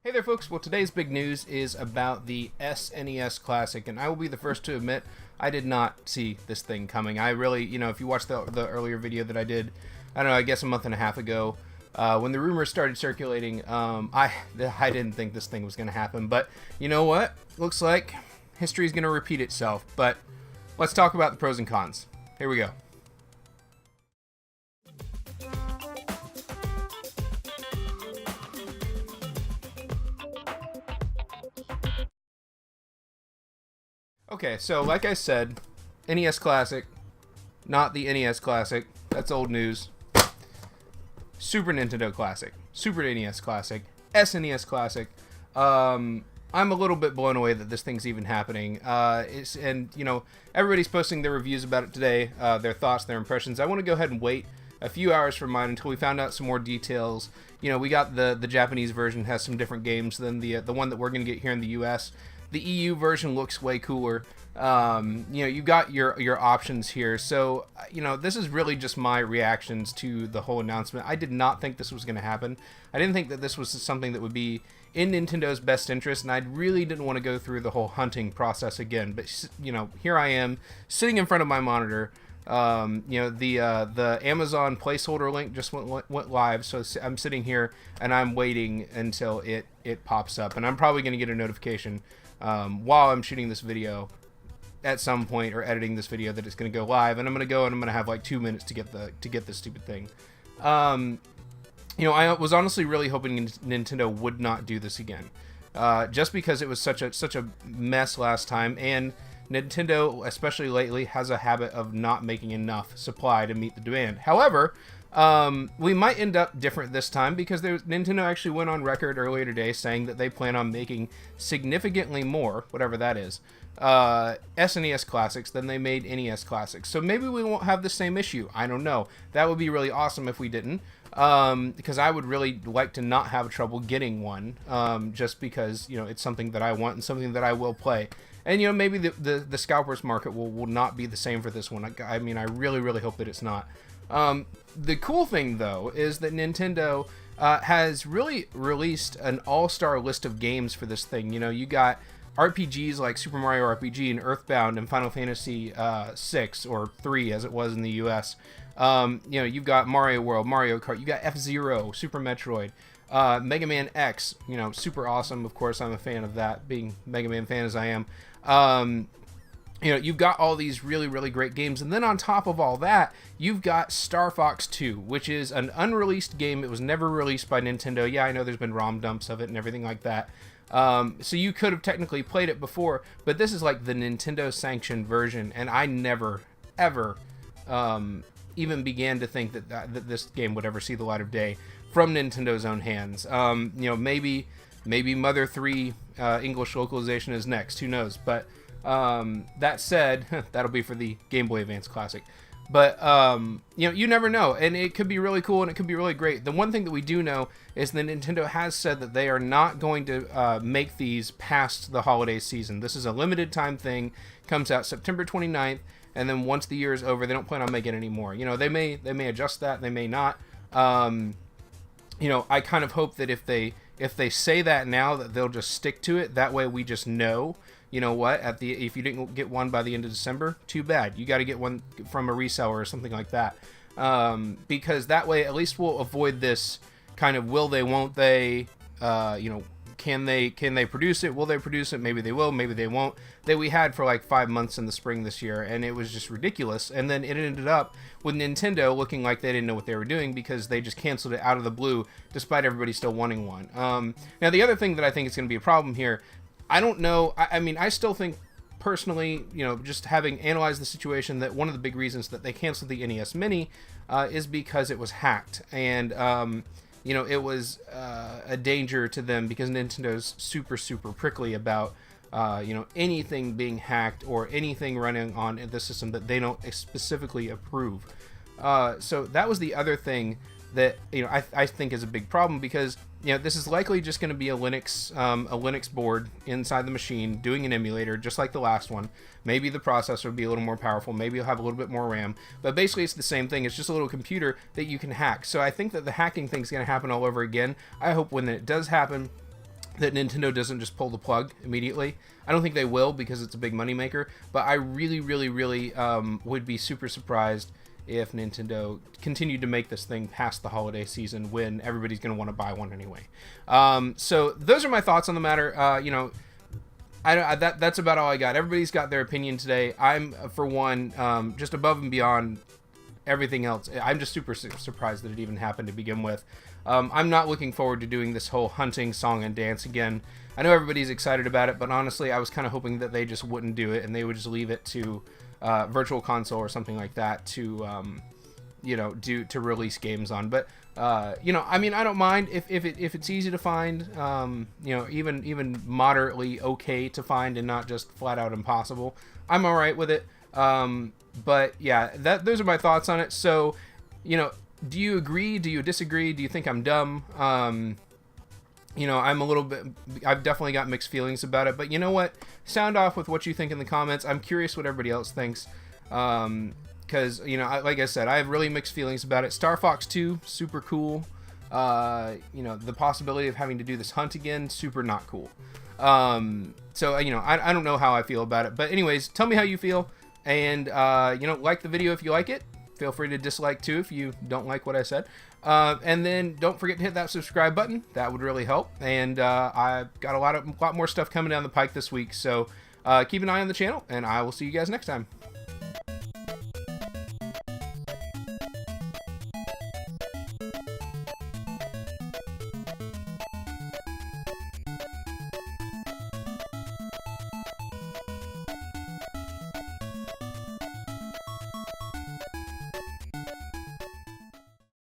Hey there folks, well today's big news is about the SNES Classic, and I will be the first to admit I did not see this thing coming. I really, if you watched the earlier video that I did, I don't know, I guess a month and a half ago, when the rumors started circulating, I didn't think this thing was going to happen, but you know what? Looks like history is going to repeat itself, but let's talk about the pros and cons. Here we go. Okay, so like I said, NES Classic, not the NES Classic, that's old news. Super Nintendo Classic, Super NES Classic, SNES Classic. I'm a little bit blown away that this thing's even happening. Everybody's posting their reviews about it today, their thoughts, their impressions. I want to go ahead and wait a few hours for mine until we found out some more details. We got the Japanese version has some different games than the one that we're going to get here in the US. The EU version looks way cooler. You've got your options here. So, this is really just my reactions to the whole announcement. I did not think this was going to happen. I didn't think that this was something that would be in Nintendo's best interest, and I really didn't want to go through the whole hunting process again. But, here I am, sitting in front of my monitor. The Amazon placeholder link just went live, so I'm sitting here and I'm waiting until it pops up, and I'm probably going to get a notification while I'm shooting this video at some point, or editing this video, that it's going to go live, and I'm going to have like 2 minutes to get this stupid thing. I was honestly really hoping Nintendo would not do this again, just because it was such a mess last time, and Nintendo, especially lately, has a habit of not making enough supply to meet the demand. However, we might end up different this time, because Nintendo actually went on record earlier today saying that they plan on making significantly more, whatever that is, SNES Classics than they made NES Classics. So maybe we won't have the same issue. I don't know. That would be really awesome if we didn't, because I would really like to not have trouble getting one, just because, it's something that I want and something that I will play. And, maybe the scalpers market will not be the same for this one. I mean, I really, really hope that it's not. The cool thing, though, is that Nintendo has really released an all-star list of games for this thing. You got RPGs like Super Mario RPG and Earthbound and Final Fantasy 6 or 3 as it was in the US. You've got Mario World, Mario Kart, you got F-Zero, Super Metroid, Mega Man X, super awesome. Of course, I'm a fan of that, being Mega Man fan as I am. You've got all these really, really great games, and then on top of all that, you've got Star Fox 2, which is an unreleased game. It was never released by Nintendo. Yeah, I know there's been ROM dumps of it and everything like that. So you could have technically played it before, but this is like the Nintendo sanctioned version, and I never, ever even began to think that this game would ever see the light of day from Nintendo's own hands. Maybe Mother 3 English localization is next, who knows, but that said, that'll be for the Game Boy Advance Classic. But, you never know, and it could be really cool and it could be really great. The one thing that we do know is that Nintendo has said that they are not going to make these past the holiday season. This is a limited time thing, comes out September 29th, and then once the year is over, they don't plan on making any more. They may adjust that, they may not. I kind of hope that if they say that now, that they'll just stick to it. That way we just know. You know what? If you didn't get one by the end of December, too bad. You got to get one from a reseller or something like that, because that way at least we'll avoid this kind of will they, won't they? Can they produce it? Will they produce it? Maybe they will, maybe they won't. That we had for like 5 months in the spring this year, and it was just ridiculous. And then it ended up with Nintendo looking like they didn't know what they were doing, because they just canceled it out of the blue, despite everybody still wanting one. Now the other thing that I think is going to be a problem here, I don't know. I still think, personally, just having analyzed the situation, that one of the big reasons that they canceled the NES Mini is because it was hacked. And, it was a danger to them, because Nintendo's super, super prickly about, anything being hacked or anything running on the system that they don't specifically approve. So that was the other thing that, I think is a big problem, because this is likely just going to be a Linux board inside the machine doing an emulator, just like the last one. Maybe the processor will be a little more powerful. Maybe you'll have a little bit more RAM. But basically, it's the same thing. It's just a little computer that you can hack. So I think that the hacking thing is going to happen all over again. I hope when it does happen, that Nintendo doesn't just pull the plug immediately. I don't think they will because it's a big moneymaker, but I really, really, really would be super surprised if Nintendo continued to make this thing past the holiday season when everybody's going to want to buy one anyway. So those are my thoughts on the matter. That's about all I got. Everybody's got their opinion today. I'm, for one, just above and beyond everything else. I'm just super surprised that it even happened to begin with. I'm not looking forward to doing this whole hunting song and dance again. I know everybody's excited about it, but honestly, I was kind of hoping that they just wouldn't do it and they would just leave it to Virtual Console or something like that to, to release games on. But I don't mind if it's easy to find, even moderately okay to find and not just flat out impossible. I'm all right with it. But yeah, those are my thoughts on it. So, do you agree? Do you disagree? Do you think I'm dumb? I'm a little bit, I've definitely got mixed feelings about it, but you know what? Sound off with what you think in the comments. I'm curious what everybody else thinks. Cause like I said, I have really mixed feelings about it. Star Fox 2, super cool. The possibility of having to do this hunt again, super not cool. So, I don't know how I feel about it, but anyways, tell me how you feel. And, like the video if you like it. Feel free to dislike too if you don't like what I said. And then don't forget to hit that subscribe button. That would really help. And I've got a lot more stuff coming down the pike this week. So keep an eye on the channel, and I will see you guys next time.